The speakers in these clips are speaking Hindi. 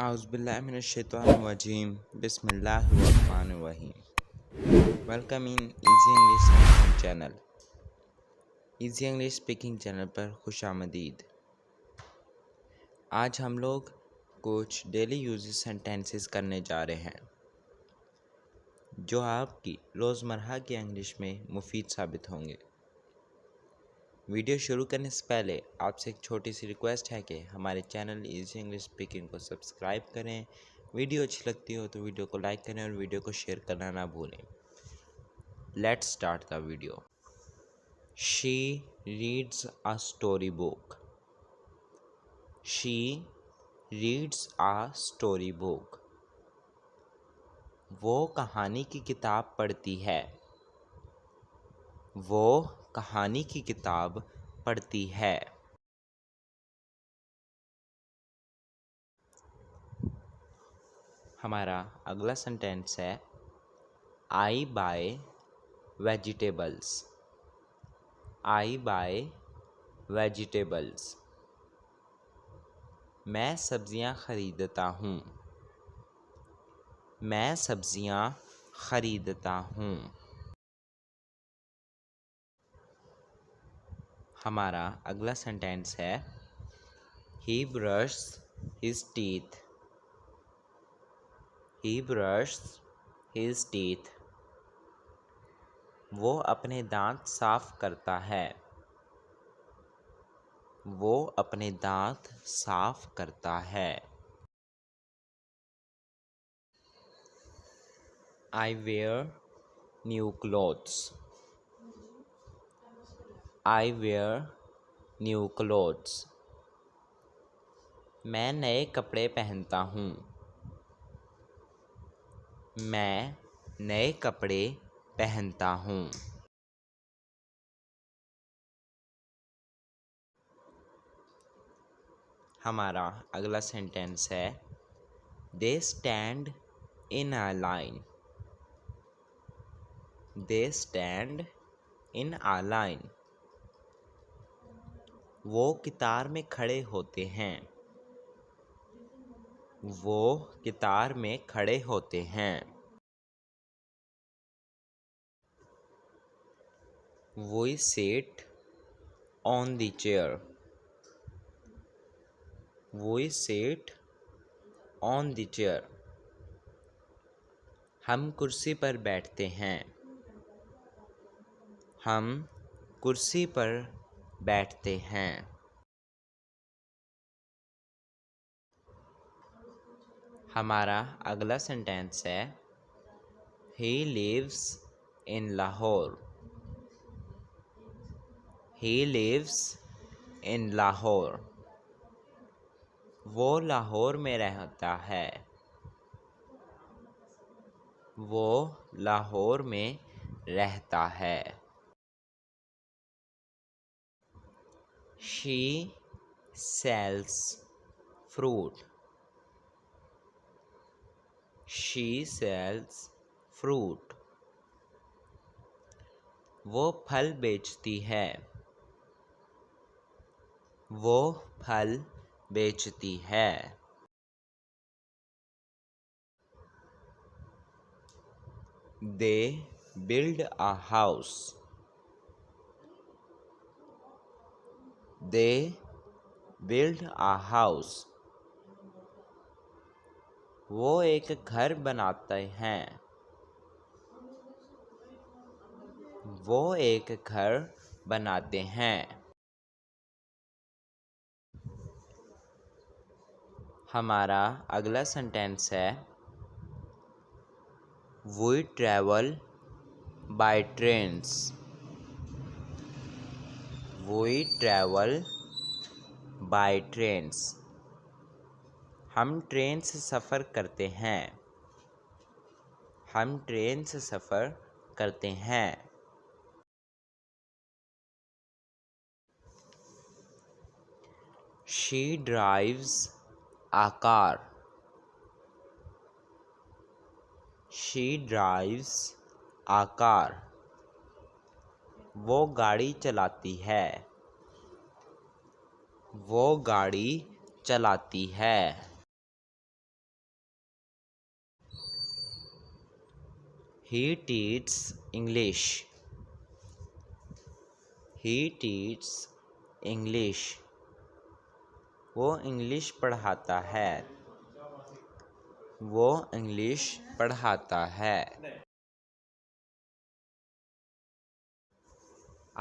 Auzubillahiminash-shaytanir-rajim. Bismillahir-rahmanir-rahim. Welcome in easy English speaking channel. Easy English speaking channel पर खुशामदीद। आज हम लोग कुछ डेली यूजेस सेंटेंसेस करने जा रहे हैं जो आपकी रोज़मर्रा की इंग्लिश में मुफीद साबित होंगे। वीडियो शुरू करने से पहले आपसे एक छोटी सी रिक्वेस्ट है कि हमारे चैनल इजी इंग्लिश स्पीकिंग को सब्सक्राइब करें। वीडियो अच्छी लगती हो तो वीडियो को लाइक करें और वीडियो को शेयर करना ना भूलें। Let's start the video. She reads a story book. She reads a story book. वो कहानी की किताब पढ़ती है। वो कहानी की किताब पढ़ती है। हमारा अगला सेंटेंस है आई बाय वेजिटेबल्स। आई बाय वेजिटेबल्स। मैं सब्जियां खरीदता हूँ। मैं सब्जियां खरीदता हूँ। हमारा अगला सेंटेंस है He brushes his teeth. He brushes his teeth. वो अपने दांत साफ करता है। वो अपने दांत साफ करता है। I wear new clothes. I wear new clothes. मैं नए कपड़े पहनता हूँ। मैं नए कपड़े पहनता हूँ। हमारा अगला सेंटेंस है They stand in a line. They stand in a line. वो कतार में खड़े होते हैं। वो कतार में खड़े होते हैं। We sit on the chair. We sit on the chair. हम कुर्सी पर बैठते हैं। हम कुर्सी पर बैठते हैं। हमारा अगला सेंटेंस है He lives in Lahore. He lives in Lahore. वो लाहौर में रहता है। वो लाहौर में रहता है। She sells fruit. She sells fruit. वो फल बेचती है। वो फल बेचती है। They build a house. They build a house. वो एक घर बनाते हैं। वो एक घर बनाते हैं। हमारा अगला सेंटेंस है We travel by trains. We travel by trains. हम ट्रेन से सफ़र करते हैं। हम ट्रेन से सफ़र करते हैं। She drives a car. She drives a car. वो गाड़ी चलाती है। वो गाड़ी चलाती है। He teaches English. He teaches English. वो इंग्लिश पढ़ाता है. वो इंग्लिश पढ़ाता है.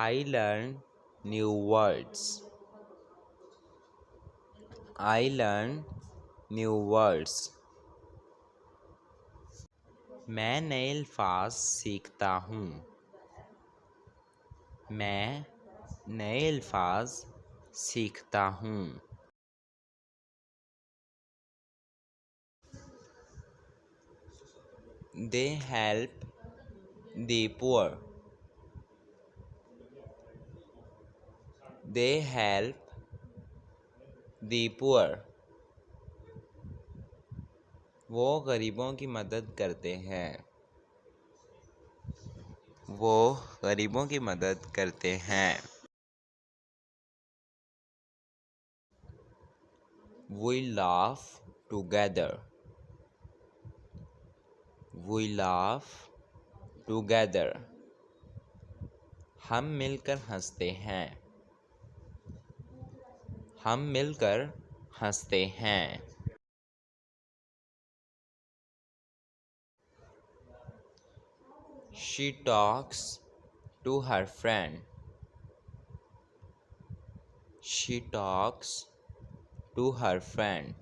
I learn new words. I learn new words. मैं नए अल्फाज सीखता हूँ. मैं नए अल्फाज सीखता हूँ. They help the poor. They help the poor. वो गरीबों की मदद करते हैं. वो गरीबों की मदद करते हैं. We laugh together. We laugh together. हम मिलकर हंसते हैं. हम मिलकर हंसते हैं. She talks to her friend. She talks to her friend.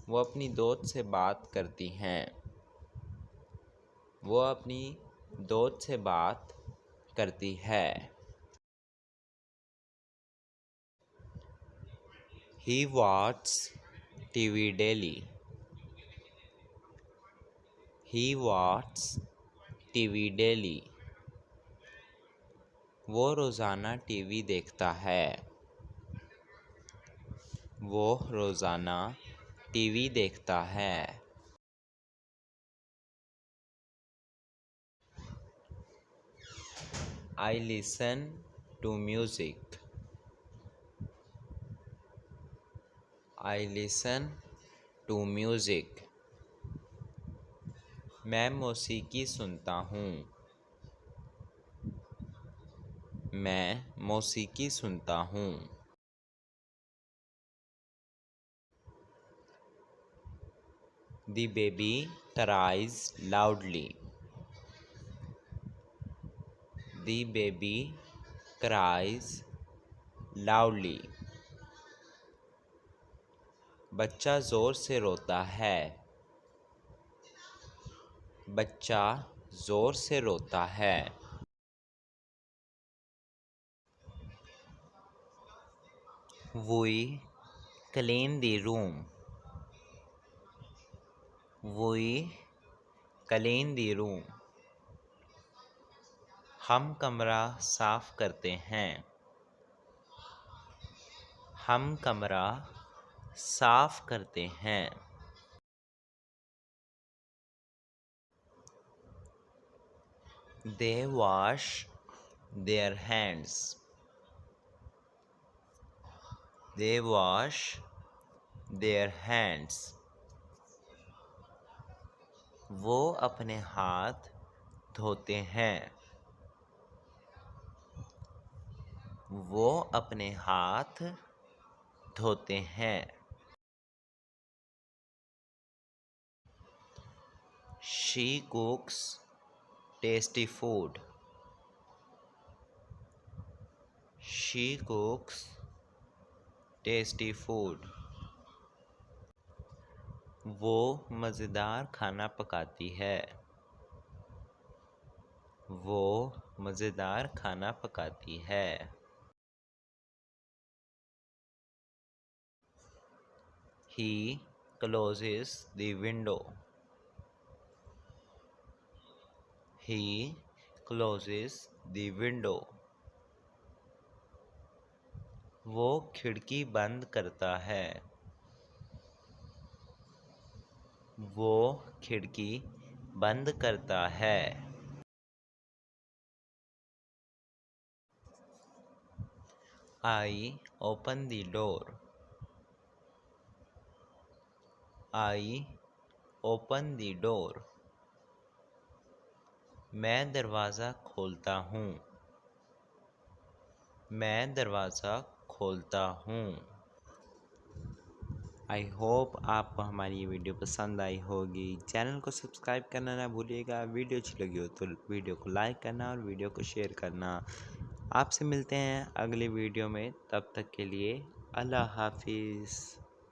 वो अपनी दोस्त से बात करती हैं. वो अपनी दोस्त से बात करती है. He watches TV daily. He watches TV daily. वो रोज़ाना टीवी देखता है. वो रोज़ाना टीवी देखता है. I listen to music. I listen to music. मैं मौसीकी सुनता हूँ. मैं मौसीकी सुनता हूँ. The baby cries loudly. The baby cries loudly. बच्चा ज़ोर से रोता है. बच्चा ज़ोर से रोता है. We clean the room. We clean the room. हम कमरा साफ करते हैं. हम कमरा साफ करते हैं. They wash their hands. They wash their hands. वो अपने हाथ धोते हैं. वो अपने हाथ धोते हैं. She cooks tasty food. She cooks tasty food. वो मज़ेदार खाना पकाती है. वो मज़ेदार खाना पकाती है. He closes the window. He closes the window. वो खिड़की बंद करता है. वो खिड़की बंद करता है. I open the door. I open the door. मैं दरवाज़ा खोलता हूँ। मैं दरवाज़ा खोलता हूँ। आई होप आपको हमारी ये वीडियो पसंद आई होगी। चैनल को सब्सक्राइब करना ना भूलिएगा। वीडियो अच्छी लगी हो तो वीडियो को लाइक करना और वीडियो को शेयर करना। आपसे मिलते हैं अगले वीडियो में, तब तक के लिए अल्लाह हाफिज़।